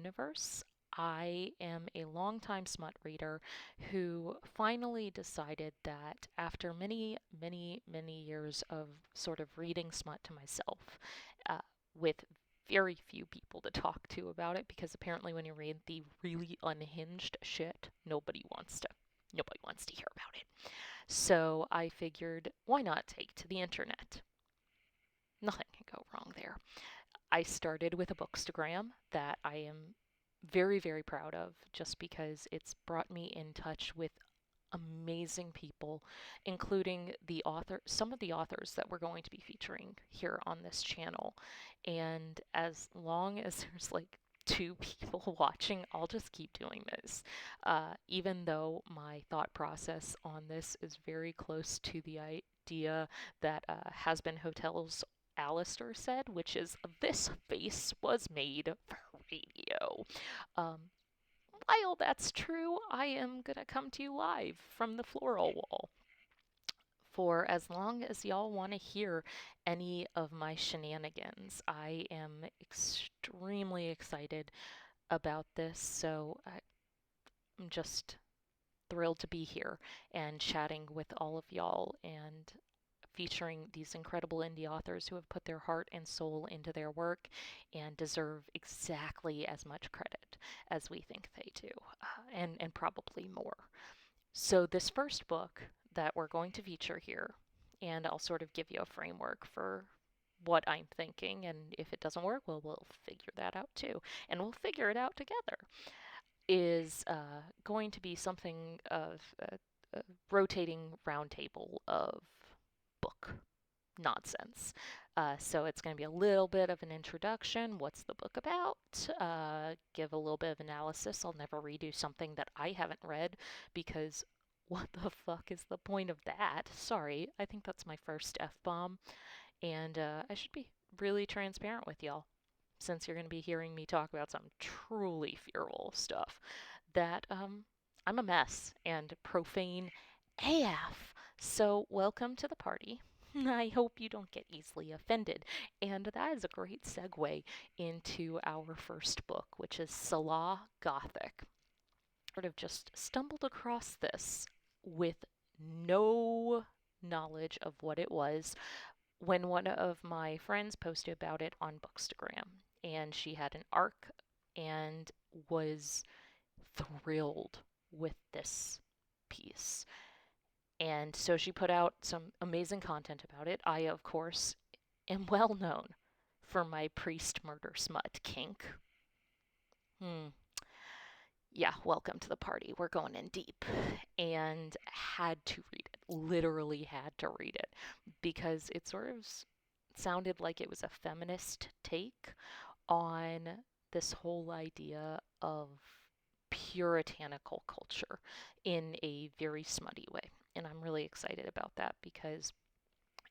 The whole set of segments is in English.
universe. I am a longtime smut reader who finally decided that after many, many, many years of sort of reading smut to myself, uh, with very few people to talk to about it, because apparently when you read the really unhinged shit, nobody wants to hear about it. So I figured, why not take to the internet? Nothing can go wrong there. I started with a bookstagram that I am very, very proud of just because it's brought me in touch with amazing people, including some of the authors that we're going to be featuring here on this channel. And as long as there's like two people watching, I'll just keep doing this. Even though my thought process on this is very close to the idea that Has Been Hotels Alistair said, which is this face was made for radio. Um, while that's true, I am going to come to you live from the floral wall. For as long as y'all want to hear any of my shenanigans, I am extremely excited about this. So I'm just thrilled to be here and chatting with all of y'all and featuring these incredible indie authors who have put their heart and soul into their work and deserve exactly as much credit as we think they do, and probably more. So, this first book that we're going to feature here, and I'll sort of give you a framework for what I'm thinking, and if it doesn't work, well, we'll figure that out too, and we'll figure it out together, is going to be something of a rotating roundtable of book nonsense. So it's going to be a little bit of an introduction. What's the book about? Give a little bit of analysis. I'll never redo something that I haven't read because what the fuck is the point of that? Sorry, I think that's my first F bomb. And I should be really transparent with y'all since you're going to be hearing me talk about some truly fearful stuff that I'm a mess and profane AF. So, welcome to the party. I hope you don't get easily offended. And that is a great segue into our first book, which is Selah Gothic. Sort of just stumbled across this with no knowledge of what it was when one of my friends posted about it on Bookstagram. And she had an arc and was thrilled with this piece. And so she put out some amazing content about it. I, of course, am well known for my priest murder smut kink. Yeah, welcome to the party. We're going in deep. And had to read it. Literally had to read it because it sort of sounded like it was a feminist take on this whole idea of puritanical culture in a very smutty way. And I'm really excited about that because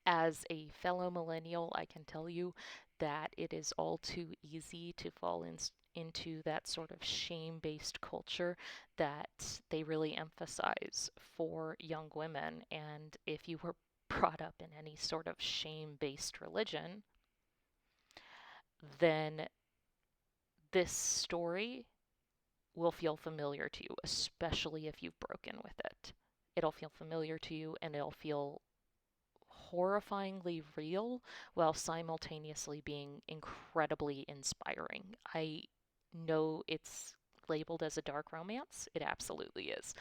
as a fellow millennial, I can tell you that it is all too easy to fall into that sort of shame based culture that they really emphasize for young women. And if you were brought up in any sort of shame based religion, then this story will feel familiar to you, especially if you've broken with it. It'll feel familiar to you and it'll feel horrifyingly real while simultaneously being incredibly inspiring. I know it's labeled as a dark romance. It absolutely is.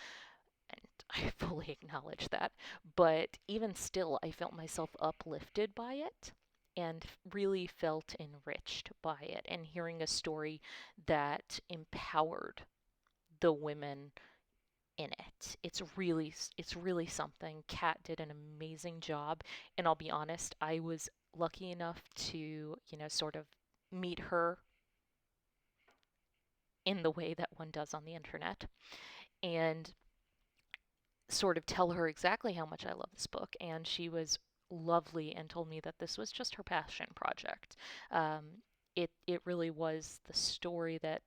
And I fully acknowledge that. But even still, I felt myself uplifted by it and really felt enriched by it and hearing a story that empowered the women in it. It's really something. Kat did an amazing job, and I'll be honest, I was lucky enough to, sort of meet her in the way that one does on the internet and sort of tell her exactly how much I love this book, and she was lovely and told me that this was just her passion project. It really was the story that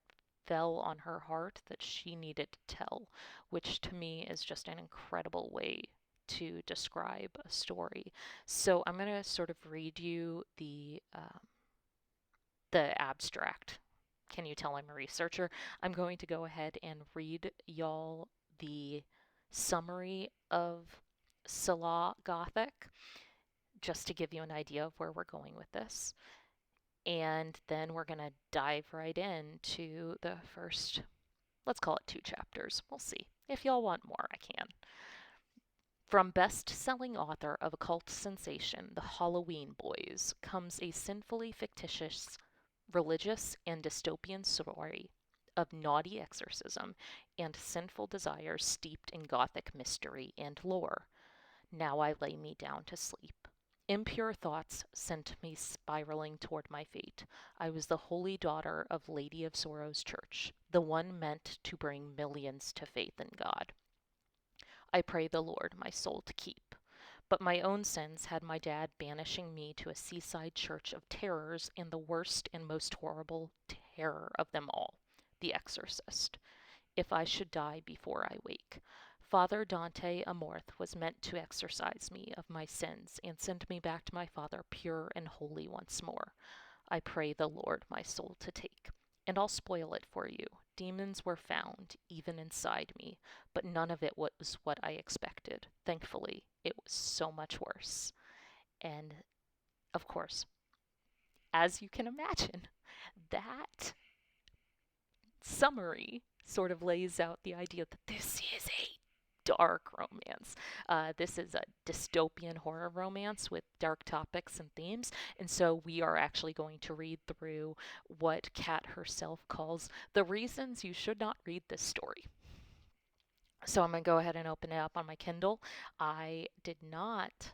fell on her heart that she needed to tell, which to me is just an incredible way to describe a story. So I'm going to sort of read you the abstract Can you tell I'm a researcher? I'm going to go ahead and read y'all the summary of Selah Gothic, just to give you an idea of where we're going with this. And then we're going to dive right into the first, let's call it 2 chapters. We'll see. If y'all want more, I can. From best-selling author of occult sensation The Halloween Boys comes a sinfully fictitious, religious, and dystopian story of naughty exorcism and sinful desires steeped in Gothic mystery and lore. Now I lay me down to sleep. Impure thoughts sent me spiraling toward my fate. I was the holy daughter of Lady of Sorrows Church, the one meant to bring millions to faith in God. I pray the Lord my soul to keep. But my own sins had my dad banishing me to a seaside church of terrors and the worst and most horrible terror of them all, the exorcist. If I should die before I wake. Father Dante Amorth was meant to exorcise me of my sins and send me back to my Father pure and holy once more. I pray the Lord my soul to take. And I'll spoil it for you. Demons were found, even inside me, but none of it was what I expected. Thankfully, it was so much worse. And, of course, as you can imagine, that summary sort of lays out the idea that this is a dark romance. This is a dystopian horror romance with dark topics and themes, and so we are actually going to read through what Kat herself calls the reasons you should not read this story. So I'm going to go ahead and open it up on my Kindle. I did not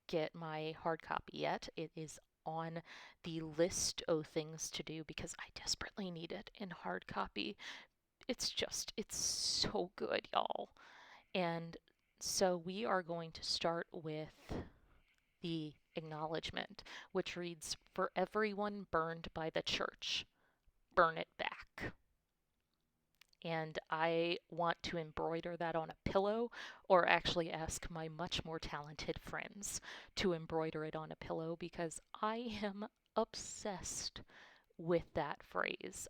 get my hard copy yet. It is on the list of things to do because I desperately need it in hard copy. It's so good, y'all. And so we are going to start with the acknowledgement, which reads, "For everyone burned by the church, burn it back." And I want to embroider that on a pillow, or actually ask my much more talented friends to embroider it on a pillow, because I am obsessed with that phrase.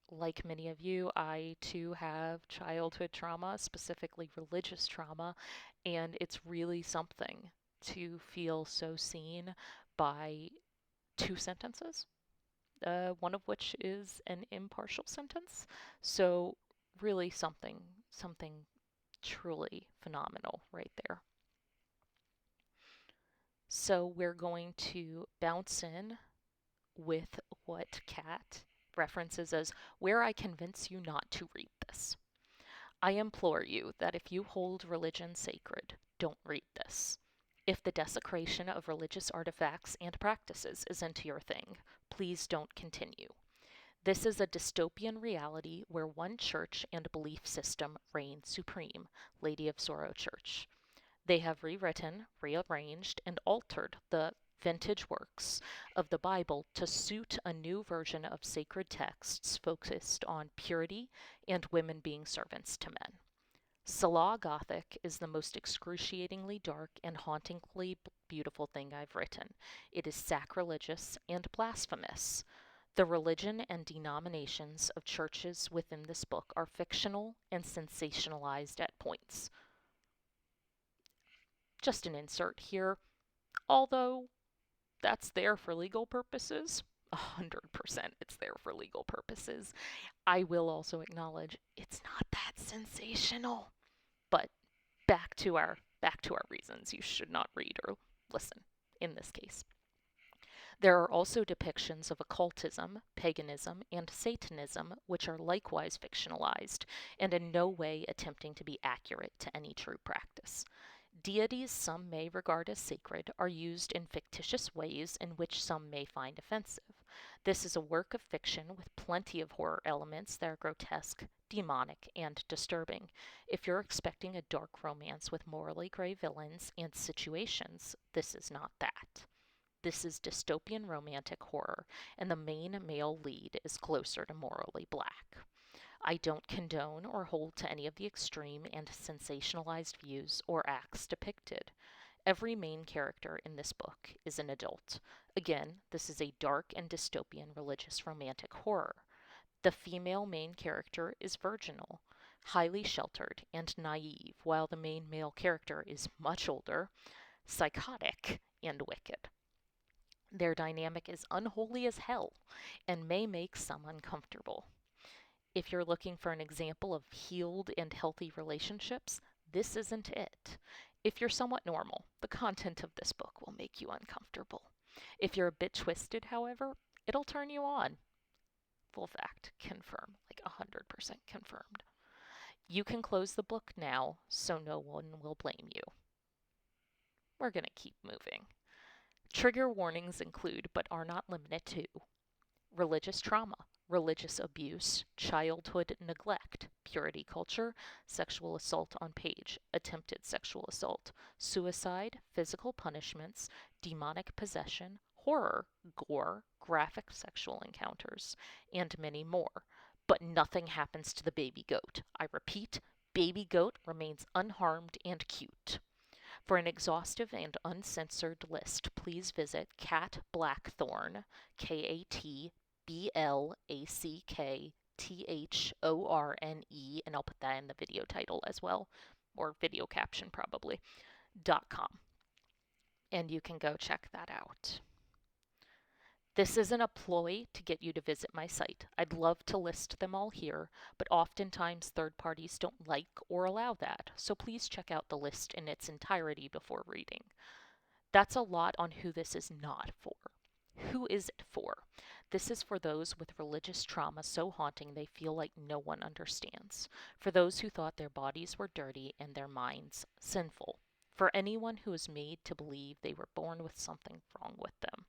Like many of you, I too have childhood trauma, specifically religious trauma, and it's really something to feel so seen by 2 sentences, one of which is an impartial sentence. So really something truly phenomenal right there. So we're going to bounce in with what Kat references as where I convince you not to read this. I implore you that if you hold religion sacred, don't read this. If the desecration of religious artifacts and practices isn't your thing, please don't continue. This is a dystopian reality where one church and belief system reign supreme, Lady of Sorrow Church. They have rewritten, rearranged, and altered the vintage works of the Bible to suit a new version of sacred texts focused on purity and women being servants to men. Selah Gothic is the most excruciatingly dark and hauntingly beautiful thing I've written. It is sacrilegious and blasphemous. The religion and denominations of churches within this book are fictional and sensationalized at points. Just an insert here, although that's there for legal purposes. 100% it's there for legal purposes. I will also acknowledge it's not that sensational. But back to our reasons you should not read or listen in this case. There are also depictions of occultism, paganism, and Satanism, which are likewise fictionalized and in no way attempting to be accurate to any true practice. Deities some may regard as sacred are used in fictitious ways in which some may find offensive. This is a work of fiction with plenty of horror elements that are grotesque, demonic, and disturbing. If you're expecting a dark romance with morally gray villains and situations, this is not that. This is dystopian romantic horror, and the main male lead is closer to morally black. I don't condone or hold to any of the extreme and sensationalized views or acts depicted. Every main character in this book is an adult. Again, this is a dark and dystopian religious romantic horror. The female main character is virginal, highly sheltered, and naive, while the main male character is much older, psychotic, and wicked. Their dynamic is unholy as hell and may make some uncomfortable. If you're looking for an example of healed and healthy relationships, this isn't it. If you're somewhat normal, the content of this book will make you uncomfortable. If you're a bit twisted, however, it'll turn you on. Full fact, confirm, like 100% confirmed. You can close the book now so no one will blame you. We're going to keep moving. Trigger warnings include, but are not limited to, religious trauma, religious abuse, childhood neglect, purity culture, sexual assault on page, attempted sexual assault, suicide, physical punishments, demonic possession, horror, gore, graphic sexual encounters, and many more. But nothing happens to the baby goat. I repeat, baby goat remains unharmed and cute. For an exhaustive and uncensored list, please visit Kat Blackthorne, KatBlackthorne, and I'll put that in the video title as well, or video caption probably, .com. And you can go check that out. This isn't a ploy to get you to visit my site. I'd love to list them all here, but oftentimes third parties don't like or allow that, so please check out the list in its entirety before reading. That's a lot on who this is not for. Who is it for? This is for those with religious trauma so haunting they feel like no one understands. For those who thought their bodies were dirty and their minds sinful. For anyone who is made to believe they were born with something wrong with them.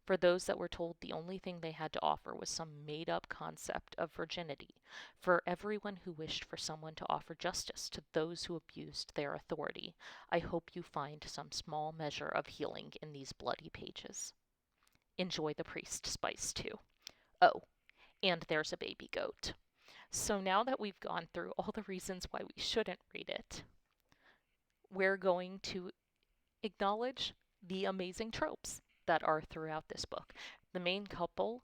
For those that were told the only thing they had to offer was some made-up concept of virginity. For everyone who wished for someone to offer justice to those who abused their authority. I hope you find some small measure of healing in these bloody pages. Enjoy the priest spice too. Oh, and there's a baby goat. So now that we've gone through all the reasons why we shouldn't read it, we're going to acknowledge the amazing tropes that are throughout this book. The main couple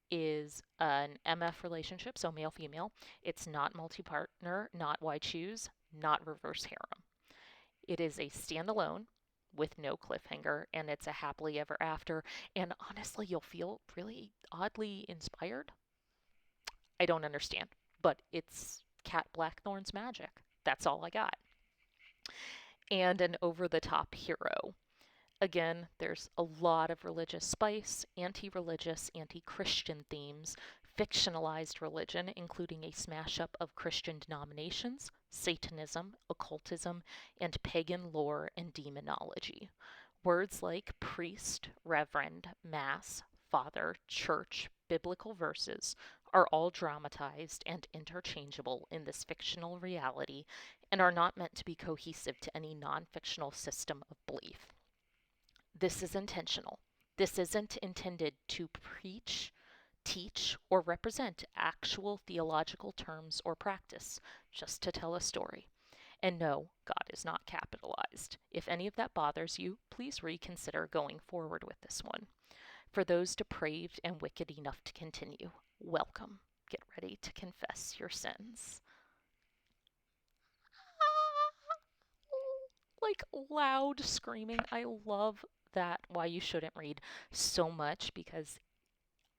is an MF relationship, so male-female. It's not multi-partner, not wide shoes, not reverse harem. It is a standalone with no cliffhanger, and it's a happily ever after, and honestly, you'll feel really oddly inspired. I don't understand, but it's Kat Blackthorne's magic. That's all I got. And an over-the-top hero. Again, there's a lot of religious spice, anti-religious, anti-Christian themes, fictionalized religion, including a smash-up of Christian denominations, Satanism, occultism, and pagan lore and demonology. Words like priest, reverend, mass, father, church, biblical verses are all dramatized and interchangeable in this fictional reality and are not meant to be cohesive to any non-fictional system of belief. This is intentional. This isn't intended to preach, teach, or represent actual theological terms or practice, just to tell a story. And no, God is not capitalized. If any of that bothers you, please reconsider going forward with this one. For those depraved and wicked enough to continue, welcome. Get ready to confess your sins. Like loud screaming. I love that Why You Shouldn't Read so much because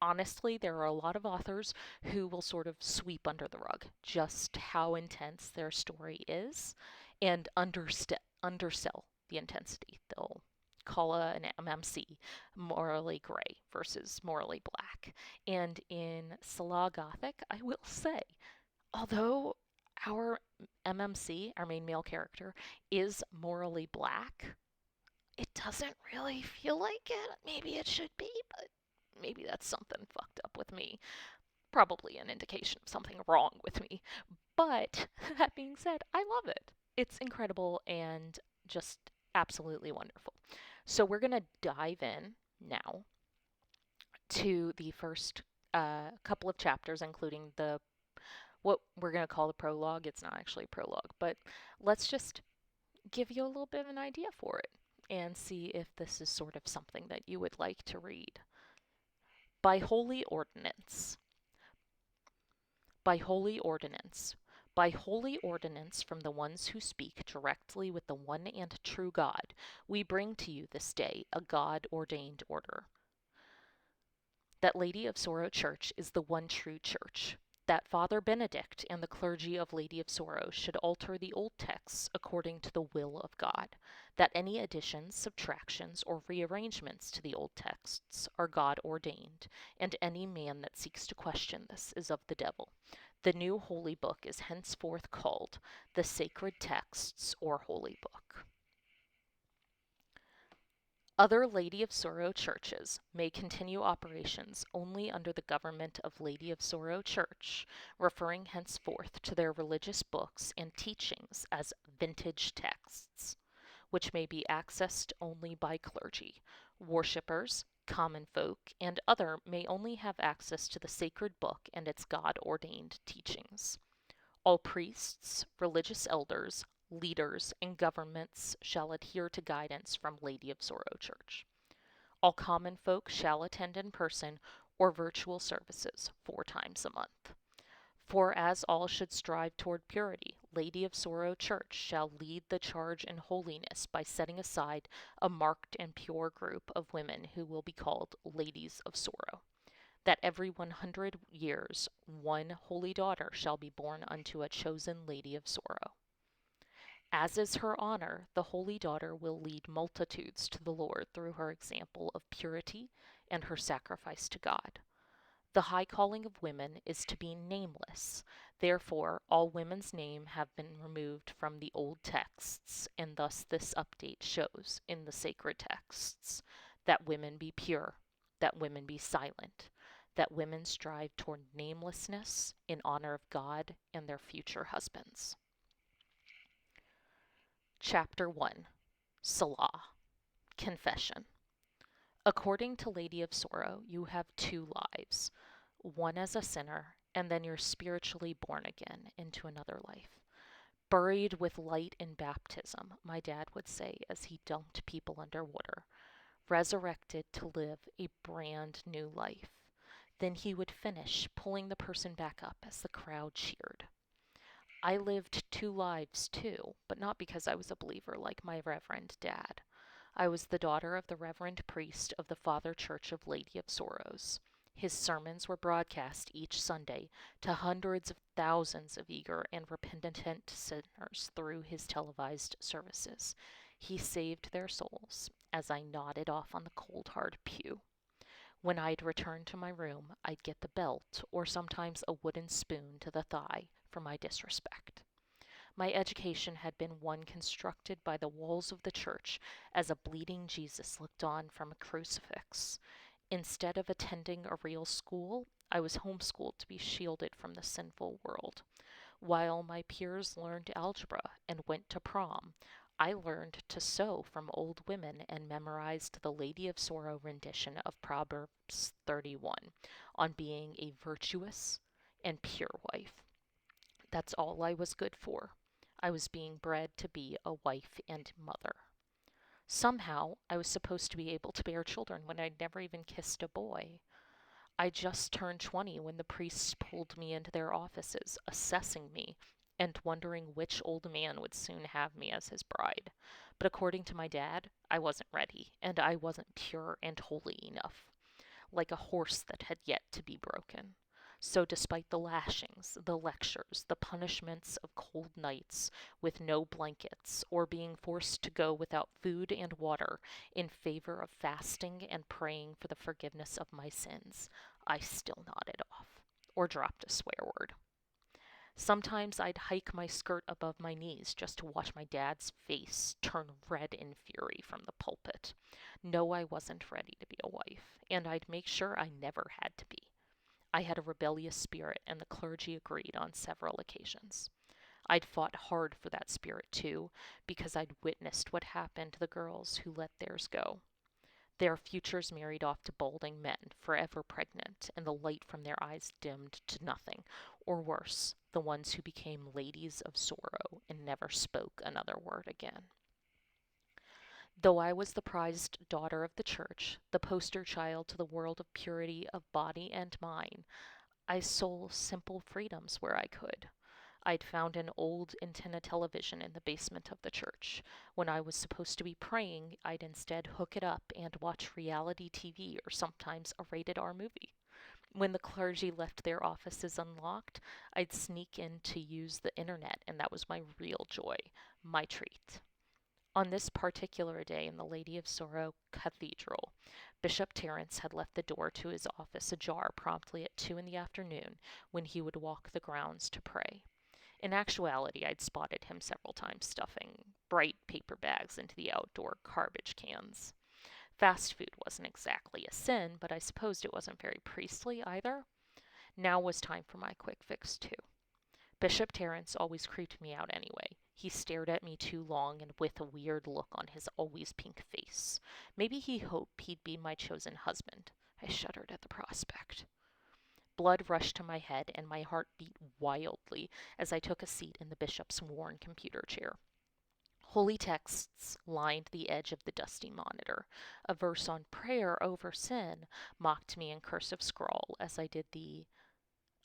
honestly, there are a lot of authors who will sort of sweep under the rug just how intense their story is and undersell the intensity. They'll call an MMC morally gray versus morally black. And in Selah Gothic, I will say, although our MMC, our main male character, is morally black, it doesn't really feel like it. Maybe it should be, but maybe that's something fucked up with me. Probably an indication of something wrong with me. But that being said, I love it. It's incredible and just absolutely wonderful. So we're going to dive in now to the first couple of chapters, including what we're going to call the prologue. It's not actually a prologue, but let's just give you a little bit of an idea for it and see if this is sort of something that you would like to read. By holy ordinance. By holy ordinance. By holy ordinance from the ones who speak directly with the one and true God, we bring to you this day a God-ordained order. That Lady of Sorrow Church is the one true church. That Father Benedict and the clergy of Lady of Sorrow should alter the old texts according to the will of God. That any additions, subtractions, or rearrangements to the old texts are God ordained, and any man that seeks to question this is of the devil. The new holy book is henceforth called the Sacred Texts or Holy Book. Other Lady of Sorrow churches may continue operations only under the government of Lady of Sorrow Church, referring henceforth to their religious books and teachings as vintage texts, which may be accessed only by clergy. Worshippers, common folk, and other may only have access to the sacred book and its God-ordained teachings. All priests, religious elders, leaders, and governments shall adhere to guidance from Lady of Sorrow Church. All common folk shall attend in person or virtual services 4 times a month. For as all should strive toward purity, Lady of Sorrow Church shall lead the charge in holiness by setting aside a marked and pure group of women who will be called Ladies of Sorrow. That every 100 years one holy daughter shall be born unto a chosen Lady of Sorrow. As is her honor, the holy daughter will lead multitudes to the Lord through her example of purity and her sacrifice to God. The high calling of women is to be nameless. Therefore, all women's names have been removed from the old texts, and thus this update shows in the sacred texts that women be pure, that women be silent, that women strive toward namelessness in honor of God and their future husbands. Chapter 1. Selah. Confession. According to Lady of Sorrow, you have 2 lives, one as a sinner, and then you're spiritually born again into another life. Buried with light in baptism, my dad would say as he dunked people underwater. Resurrected to live a brand new life. Then he would finish, pulling the person back up as the crowd cheered. I lived 2 lives too, but not because I was a believer like my reverend dad. I was the daughter of the reverend priest of the Father Church of Lady of Sorrows. His sermons were broadcast each Sunday to hundreds of thousands of eager and repentant sinners through his televised services. He saved their souls as I nodded off on the cold hard pew. When I'd return to my room, I'd get the belt or sometimes a wooden spoon to the thigh for my disrespect. My education had been one constructed by the walls of the church as a bleeding Jesus looked on from a crucifix. Instead of attending a real school, I was homeschooled to be shielded from the sinful world. While my peers learned algebra and went to prom, I learned to sew from old women and memorized the Lady of Sorrow rendition of Proverbs 31 on being a virtuous and pure wife. That's all I was good for. I was being bred to be a wife and mother. Somehow, I was supposed to be able to bear children when I'd never even kissed a boy. I just turned 20 when the priests pulled me into their offices, assessing me and wondering which old man would soon have me as his bride. But according to my dad, I wasn't ready, and I wasn't pure and holy enough, like a horse that had yet to be broken. So despite the lashings, the lectures, the punishments of cold nights with no blankets, or being forced to go without food and water in favor of fasting and praying for the forgiveness of my sins, I still nodded off, or dropped a swear word. Sometimes I'd hike my skirt above my knees just to watch my dad's face turn red in fury from the pulpit. No, I wasn't ready to be a wife, and I'd make sure I never had to be. I had a rebellious spirit, and the clergy agreed on several occasions. I'd fought hard for that spirit, too, because I'd witnessed what happened to the girls who let theirs go. Their futures married off to balding men, forever pregnant, and the light from their eyes dimmed to nothing, or worse, the ones who became ladies of sorrow and never spoke another word again. Though I was the prized daughter of the church, the poster child to the world of purity of body and mind, I sold simple freedoms where I could. I'd found an old antenna television in the basement of the church. When I was supposed to be praying, I'd instead hook it up and watch reality TV or sometimes a rated R movie. When the clergy left their offices unlocked, I'd sneak in to use the internet, and that was my real joy, my treat. On this particular day in the Lady of Sorrow Cathedral, Bishop Terence had left the door to his office ajar promptly at 2 in the afternoon when he would walk the grounds to pray. In actuality, I'd spotted him several times stuffing bright paper bags into the outdoor garbage cans. Fast food wasn't exactly a sin, but I supposed it wasn't very priestly either. Now was time for my quick fix, too. Bishop Terence always creeped me out anyway. He stared at me too long and with a weird look on his always pink face. Maybe he hoped he'd be my chosen husband. I shuddered at the prospect. Blood rushed to my head and my heart beat wildly as I took a seat in the bishop's worn computer chair. Holy texts lined the edge of the dusty monitor. A verse on prayer over sin mocked me in cursive scrawl as I did the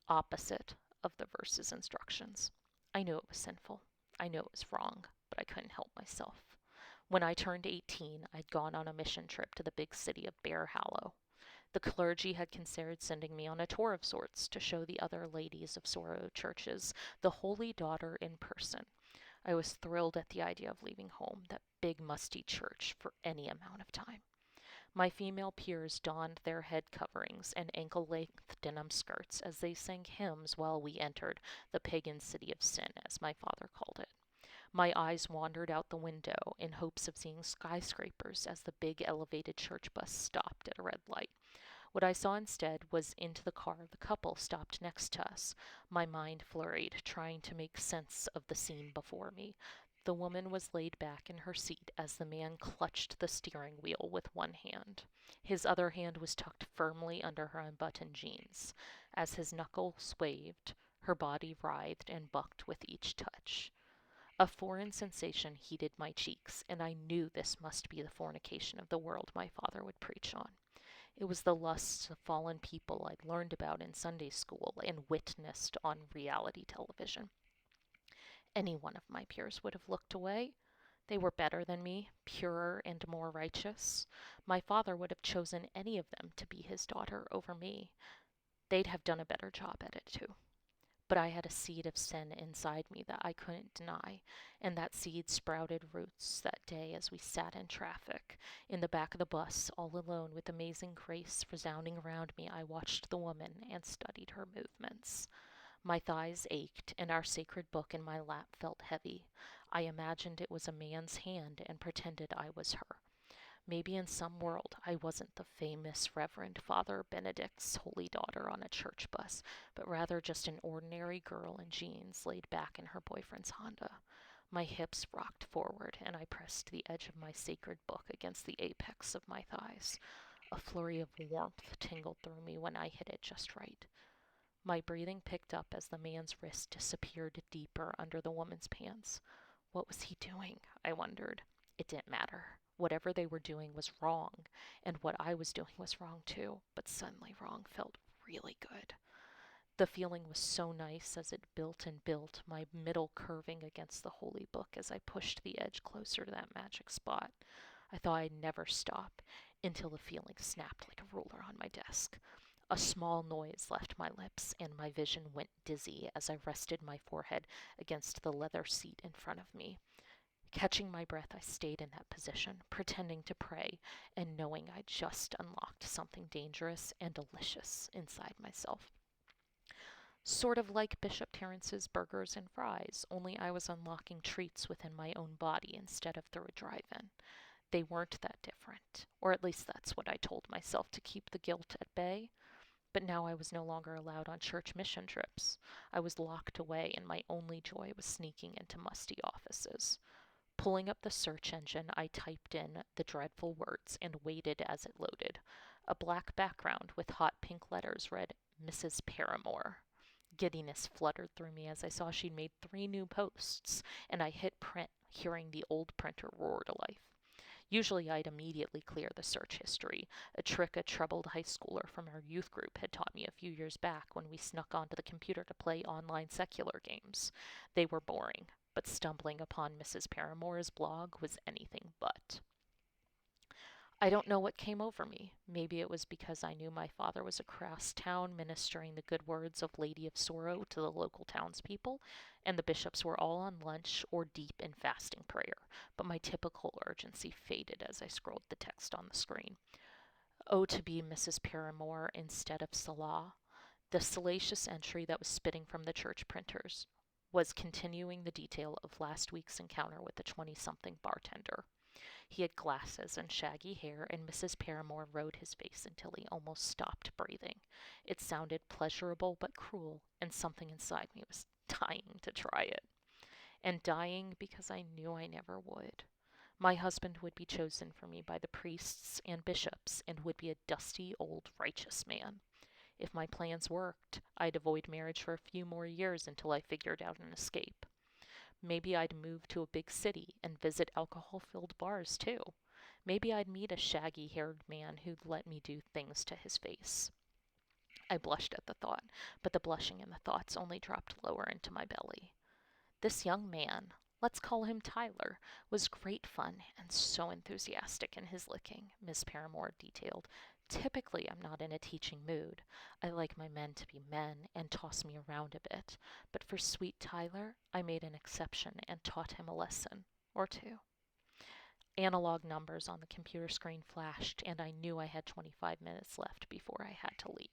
opposite of the verse's instructions. I knew it was sinful. I knew it was wrong, but I couldn't help myself. When I turned 18, I'd gone on a mission trip to the big city of Bear Hollow. The clergy had considered sending me on a tour of sorts to show the other Ladies of Sorrow churches the Holy Daughter in person. I was thrilled at the idea of leaving home, that big musty church, for any amount of time. My female peers donned their head coverings and ankle-length denim skirts as they sang hymns while we entered the pagan city of sin, as my father called it. My eyes wandered out the window in hopes of seeing skyscrapers as the big elevated church bus stopped at a red light. What I saw instead was into the car the couple stopped next to us. My mind flurried, trying to make sense of the scene before me. The woman was laid back in her seat as the man clutched the steering wheel with one hand. His other hand was tucked firmly under her unbuttoned jeans. As his knuckles waved, her body writhed and bucked with each touch. A foreign sensation heated my cheeks, and I knew this must be the fornication of the world my father would preach on. It was the lusts of fallen people I'd learned about in Sunday school and witnessed on reality television. Any one of my peers would have looked away. They were better than me, purer and more righteous. My father would have chosen any of them to be his daughter over me. They'd have done a better job at it, too. But I had a seed of sin inside me that I couldn't deny, and that seed sprouted roots that day as we sat in traffic. In the back of the bus, all alone with amazing grace resounding around me, I watched the woman and studied her movements. My thighs ached, and our sacred book in my lap felt heavy. I imagined it was a man's hand and pretended I was her. Maybe in some world I wasn't the famous Reverend Father Benedict's holy daughter on a church bus, but rather just an ordinary girl in jeans laid back in her boyfriend's Honda. My hips rocked forward, and I pressed the edge of my sacred book against the apex of my thighs. A flurry of warmth tingled through me when I hit it just right. My breathing picked up as the man's wrist disappeared deeper under the woman's pants. What was he doing? I wondered. It didn't matter. Whatever they were doing was wrong, and what I was doing was wrong too, but suddenly wrong felt really good. The feeling was so nice as it built and built, my middle curving against the holy book as I pushed the edge closer to that magic spot. I thought I'd never stop until the feeling snapped like a ruler on my desk. A small noise left my lips, and my vision went dizzy as I rested my forehead against the leather seat in front of me. Catching my breath, I stayed in that position, pretending to pray and knowing I'd just unlocked something dangerous and delicious inside myself. Sort of like Bishop Terence's burgers and fries, only I was unlocking treats within my own body instead of through a drive-in. They weren't that different, or at least that's what I told myself to keep the guilt at bay. But now I was no longer allowed on church mission trips. I was locked away, and my only joy was sneaking into musty offices. Pulling up the search engine, I typed in the dreadful words and waited as it loaded. A black background with hot pink letters read, Mrs. Paramore. Giddiness fluttered through me as I saw she'd made 3 new posts, and I hit print, hearing the old printer roar to life. Usually I'd immediately clear the search history, a trick a troubled high schooler from our youth group had taught me a few years back when we snuck onto the computer to play online secular games. They were boring, but stumbling upon Mrs. Paramore's blog was anything but. I don't know what came over me. Maybe it was because I knew my father was across town ministering the good words of Lady of Sorrow to the local townspeople, and the bishops were all on lunch or deep in fasting prayer, but my typical urgency faded as I scrolled the text on the screen. Oh, to be Mrs. Paramore instead of Selah. The salacious entry that was spitting from the church printers was continuing the detail of last week's encounter with the 20-something bartender. He had glasses and shaggy hair, and Mrs. Paramore rode his face until he almost stopped breathing. It sounded pleasurable but cruel, and something inside me was dying to try it. And dying because I knew I never would. My husband would be chosen for me by the priests and bishops, and would be a dusty old righteous man. If my plans worked, I'd avoid marriage for a few more years until I figured out an escape. Maybe I'd move to a big city and visit alcohol-filled bars, too. Maybe I'd meet a shaggy-haired man who'd let me do things to his face. I blushed at the thought, but the blushing and the thoughts only dropped lower into my belly. This young man, let's call him Tyler, was great fun and so enthusiastic in his licking, Miss Paramore detailed. Typically, I'm not in a teaching mood. I like my men to be men and toss me around a bit, but for sweet Tyler, I made an exception and taught him a lesson or two. Analog numbers on the computer screen flashed, and I knew I had 25 minutes left before I had to leave.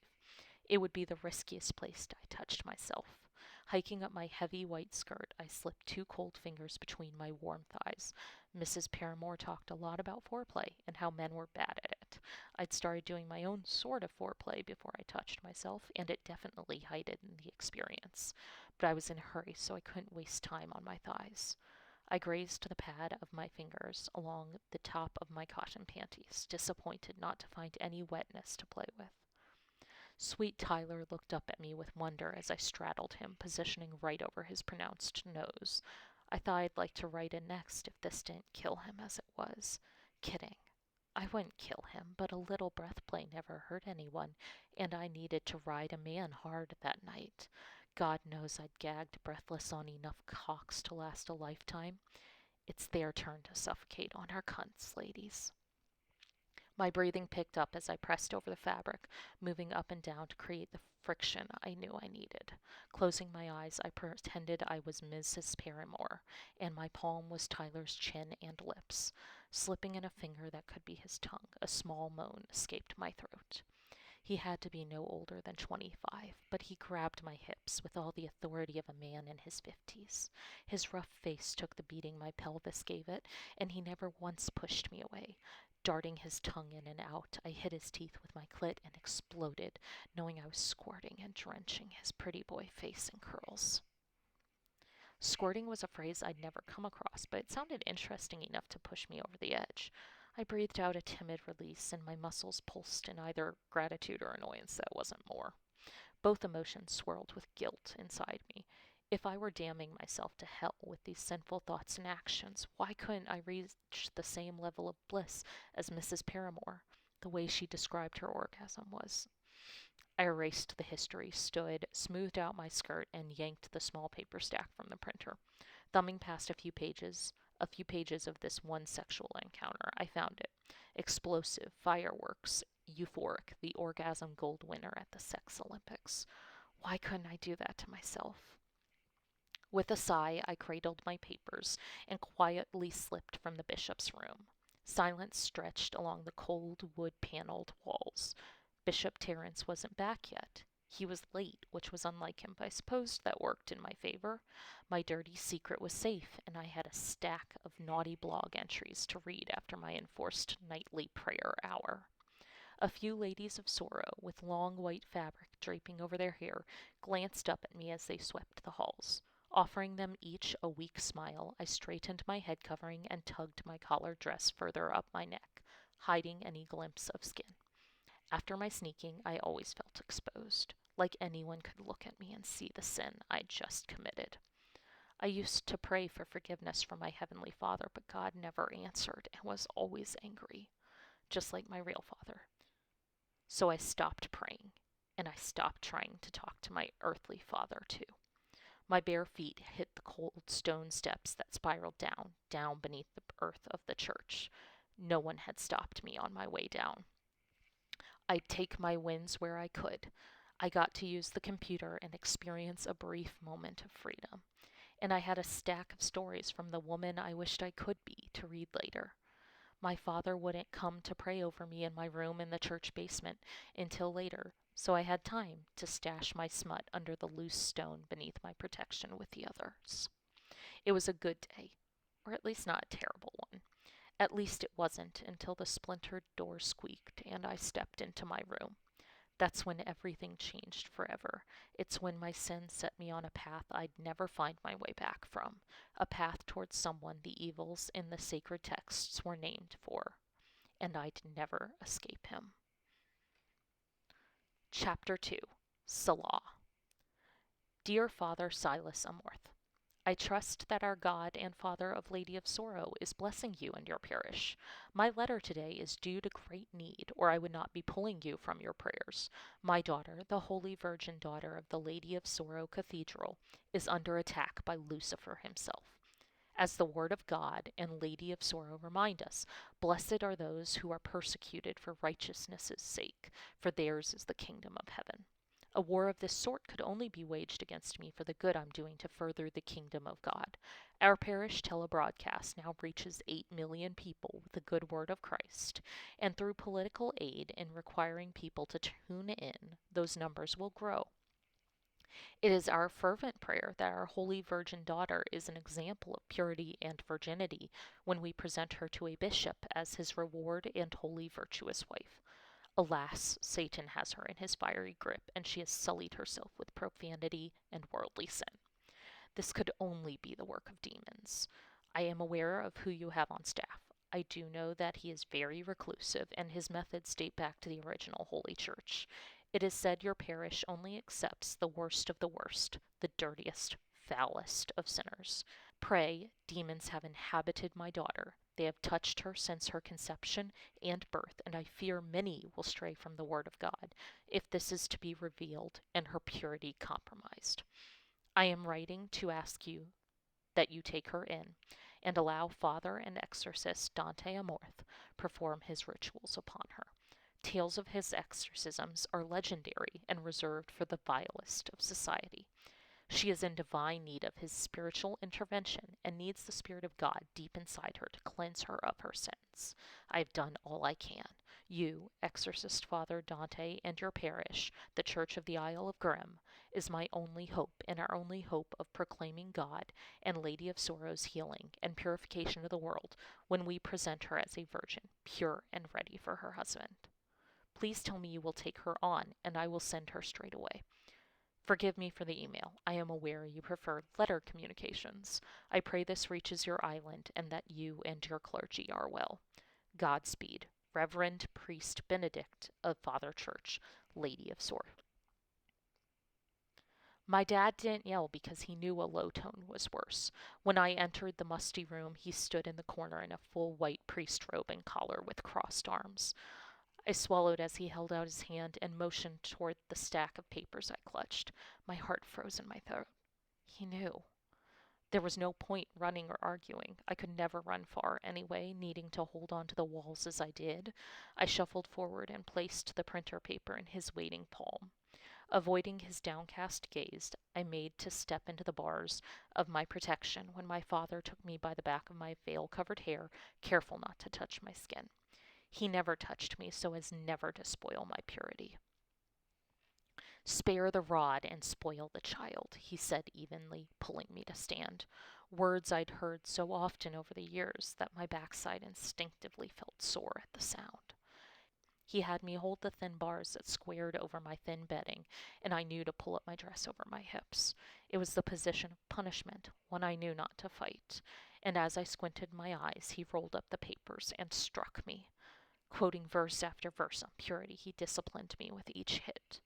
It would be the riskiest place I touched myself. Hiking up my heavy white skirt, I slipped two cold fingers between my warm thighs. Mrs. Paramore talked a lot about foreplay and how men were bad at it. I'd started doing my own sort of foreplay before I touched myself, and it definitely heightened the experience. But I was in a hurry, so I couldn't waste time on my thighs. I grazed the pad of my fingers along the top of my cotton panties, disappointed not to find any wetness to play with. Sweet Tyler looked up at me with wonder as I straddled him, positioning right over his pronounced nose. I thought I'd like to write in next if this didn't kill him as it was. Kidding. I wouldn't kill him, but a little breath play never hurt anyone, and I needed to ride a man hard that night. God knows I'd gagged breathless on enough cocks to last a lifetime. It's their turn to suffocate on our cunts, ladies. My breathing picked up as I pressed over the fabric, moving up and down to create the friction I knew I needed. Closing my eyes, I pretended I was Mrs. Paramore, and my palm was Tyler's chin and lips. Slipping in a finger that could be his tongue, a small moan escaped my throat. He had to be no older than 25, but he grabbed my hips with all the authority of a man in his 50s. His rough face took the beating my pelvis gave it, and he never once pushed me away. Darting his tongue in and out, I hit his teeth with my clit and exploded, knowing I was squirting and drenching his pretty boy face in curls. Squirting was a phrase I'd never come across, but it sounded interesting enough to push me over the edge. I breathed out a timid release, and my muscles pulsed in either gratitude or annoyance that wasn't more. Both emotions swirled with guilt inside me. If I were damning myself to hell with these sinful thoughts and actions, why couldn't I reach the same level of bliss as Mrs. Paramore? The way she described her orgasm was. I erased the history, stood, smoothed out my skirt, and yanked the small paper stack from the printer. Thumbing past a few pages of this one sexual encounter, I found it. Explosive, fireworks, euphoric, the orgasm gold winner at the Sex Olympics. Why couldn't I do that to myself? With a sigh, I cradled my papers and quietly slipped from the bishop's room. Silence stretched along the cold wood-paneled walls. Bishop Terence wasn't back yet. He was late, which was unlike him, but I suppose that worked in my favor. My dirty secret was safe, and I had a stack of naughty blog entries to read after my enforced nightly prayer hour. A few ladies of sorrow, with long white fabric draping over their hair, glanced up at me as they swept the halls. Offering them each a weak smile, I straightened my head covering and tugged my collared dress further up my neck, hiding any glimpse of skin. After my sneaking, I always felt exposed, like anyone could look at me and see the sin I'd just committed. I used to pray for forgiveness from my Heavenly Father, but God never answered and was always angry, just like my real father. So I stopped praying, and I stopped trying to talk to my earthly father, too. My bare feet hit the cold stone steps that spiraled down beneath the earth of the church. No one had stopped me on my way down. I'd take my wins where I could. I got to use the computer and experience a brief moment of freedom. And I had a stack of stories from the woman I wished I could be to read later. My father wouldn't come to pray over me in my room in the church basement until later, so I had time to stash my smut under the loose stone beneath my protection with the others. It was a good day, or at least not a terrible one. At least it wasn't until the splintered door squeaked and I stepped into my room. That's when everything changed forever. It's when my sin set me on a path I'd never find my way back from, a path towards someone the evils in the sacred texts were named for, and I'd never escape him. Chapter 2. Selah. Dear Father Silas Amorth, I trust that our God and Father of Lady of Sorrow is blessing you and your parish. My letter today is due to great need, or I would not be pulling you from your prayers. My daughter, the Holy Virgin Daughter of the Lady of Sorrow Cathedral, is under attack by Lucifer himself. As the Word of God and Lady of Sorrow remind us, blessed are those who are persecuted for righteousness' sake, for theirs is the kingdom of heaven. A war of this sort could only be waged against me for the good I'm doing to further the kingdom of God. Our parish telebroadcast now reaches 8 million people with the good word of Christ, and through political aid in requiring people to tune in, those numbers will grow. It is our fervent prayer that our Holy Virgin Daughter is an example of purity and virginity when we present her to a bishop as his reward and holy virtuous wife. Alas, Satan has her in his fiery grip, and she has sullied herself with profanity and worldly sin. This could only be the work of demons. I am aware of who you have on staff. I do know that he is very reclusive, and his methods date back to the original Holy Church. It is said your parish only accepts the worst of the worst, the dirtiest, foulest of sinners. Pray, demons have inhabited my daughter. They have touched her since her conception and birth, and I fear many will stray from the word of God, if this is to be revealed and her purity compromised. I am writing to ask you that you take her in, and allow Father and Exorcist Dante Amorth perform his rituals upon her. Tales of his exorcisms are legendary and reserved for the vilest of society. She is in divine need of his spiritual intervention and needs the Spirit of God deep inside her to cleanse her of her sins. I have done all I can. You, Exorcist Father Dante, and your parish, the Church of the Isle of Grimm, is my only hope and our only hope of proclaiming God and Lady of Sorrow's healing and purification of the world when we present her as a virgin, pure and ready for her husband. Please tell me you will take her on, and I will send her straight away. Forgive me for the email. I am aware you prefer letter communications. I pray this reaches your island and that you and your clergy are well. Godspeed. Reverend Priest Benedict of Father Church, Lady of Sorrow. My dad didn't yell because he knew a low tone was worse. When I entered the musty room, he stood in the corner in a full white priest robe and collar with crossed arms. I swallowed as he held out his hand and motioned toward the stack of papers I clutched. My heart froze in my throat. He knew. There was no point running or arguing. I could never run far anyway, needing to hold on to the walls as I did. I shuffled forward and placed the printer paper in his waiting palm. Avoiding his downcast gaze, I made to step into the bars of my protection when my father took me by the back of my veil-covered hair, careful not to touch my skin. He never touched me so as never to spoil my purity. Spare the rod and spoil the child, he said evenly, pulling me to stand. Words I'd heard so often over the years that my backside instinctively felt sore at the sound. He had me hold the thin bars that squared over my thin bedding, and I knew to pull up my dress over my hips. It was the position of punishment, one I knew not to fight, and as I squinted my eyes, he rolled up the papers and struck me. Quoting verse after verse on purity, he disciplined me with each hit.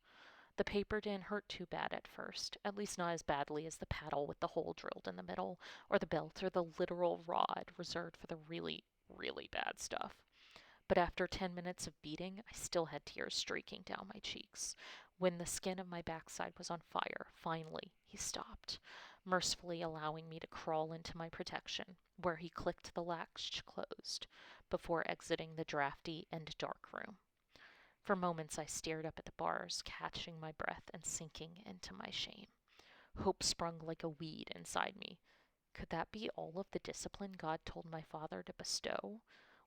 The paper didn't hurt too bad at first, at least not as badly as the paddle with the hole drilled in the middle, or the belt, or the literal rod reserved for the really, really bad stuff. But after 10 minutes of beating, I still had tears streaking down my cheeks. When the skin of my backside was on fire, finally, he stopped, mercifully allowing me to crawl into my protection, where he clicked the latch closed, before exiting the drafty and dark room. For moments I stared up at the bars, catching my breath and sinking into my shame. Hope sprung like a weed inside me. Could that be all of the discipline God told my father to bestow?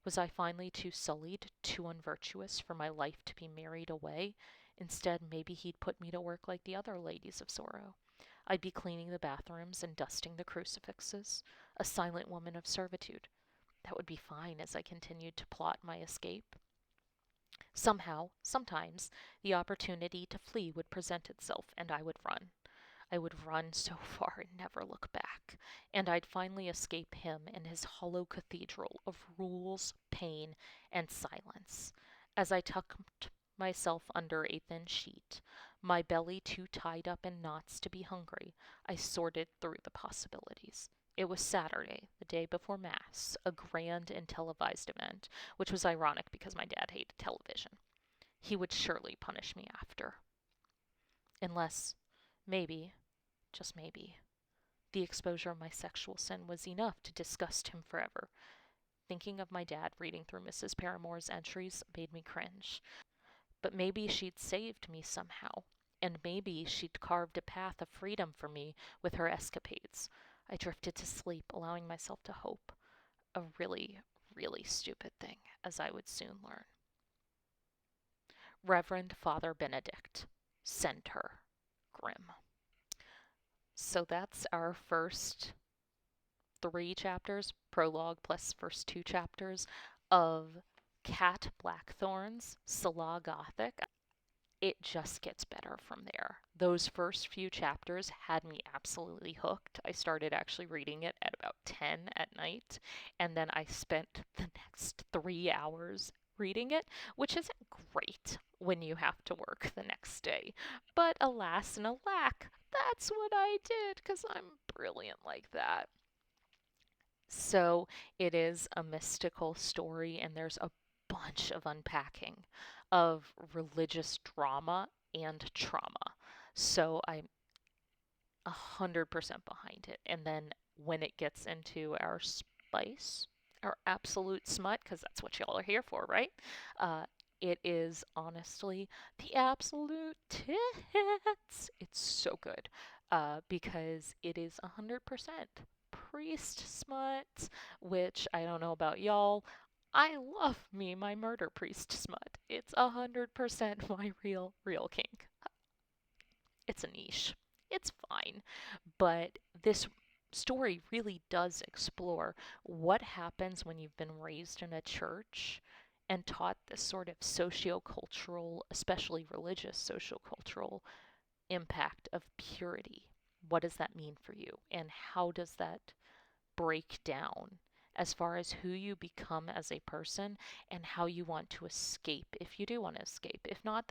Was I finally too sullied, too unvirtuous for my life to be married away? Instead, maybe he'd put me to work like the other ladies of sorrow. I'd be cleaning the bathrooms and dusting the crucifixes, a silent woman of servitude. That would be fine as I continued to plot my escape. Somehow, sometimes, the opportunity to flee would present itself, and I would run. I would run so far and never look back, and I'd finally escape him and his hollow cathedral of rules, pain, and silence. As I tucked myself under a thin sheet, my belly too tied up in knots to be hungry, I sorted through the possibilities. It was Saturday, the day before Mass, a grand and televised event, which was ironic because my dad hated television. He would surely punish me after. Unless, maybe, just maybe, the exposure of my sexual sin was enough to disgust him forever. Thinking of my dad reading through Mrs. Paramore's entries made me cringe. But maybe she'd saved me somehow, and maybe she'd carved a path of freedom for me with her escapades. I drifted to sleep, allowing myself to hope. A really, really stupid thing, as I would soon learn. Reverend Father Benedict. Send her. Grim. So that's our first 3 chapters, prologue plus first 2 chapters, of Kat Blackthorne's Selah Gothic. It just gets better from there. Those first few chapters had me absolutely hooked. I started actually reading it at about 10 at night, and then I spent the next 3 hours reading it, which isn't great when you have to work the next day. But alas and alack, that's what I did because I'm brilliant like that. So it is a mystical story, and there's a bunch of unpacking of religious drama and trauma. So I'm 100% behind it. And then when it gets into our spice, our absolute smut, because that's what y'all are here for, right? It is honestly the absolute tits. It's so good because it is 100% priest smut, which I don't know about y'all. I love me my murder priest smut. It's 100% my real kink. It's a niche. It's fine. But this story really does explore what happens when you've been raised in a church and taught this sort of socio-cultural, especially religious socio-cultural impact of purity. What does that mean for you? And how does that break down as far as who you become as a person and how you want to escape if you do want to escape? If not,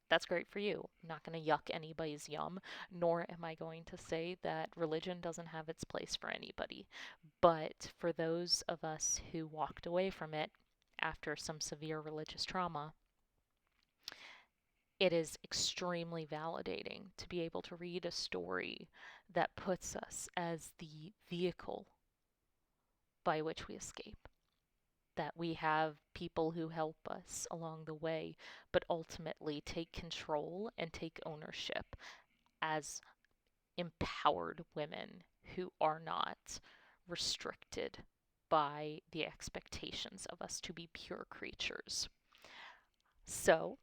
that's great for you. I'm not going to yuck anybody's yum, nor am I going to say that religion doesn't have its place for anybody. But for those of us who walked away from it after some severe religious trauma, it is extremely validating to be able to read a story that puts us as the vehicle by which we escape. That we have people who help us along the way, but ultimately take control and take ownership as empowered women who are not restricted by the expectations of us to be pure creatures. So,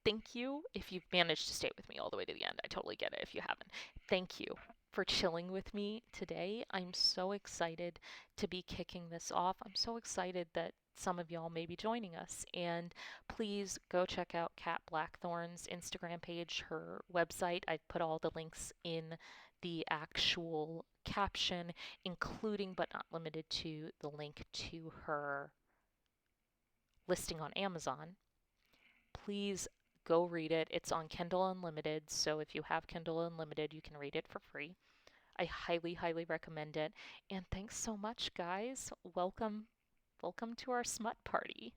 thank you if you've managed to stay with me all the way to the end. I totally get it if you haven't. Thank you for chilling with me today. I'm so excited to be kicking this off. I'm so excited that some of y'all may be joining us. And please go check out Kat Blackthorne's Instagram page, her website. I've put all the links in the actual caption, including but not limited to the link to her listing on Amazon. Please go read it. It's on Kindle Unlimited, so if you have Kindle Unlimited, you can read it for free. I highly, highly recommend it. And thanks so much, guys. Welcome to our smut party.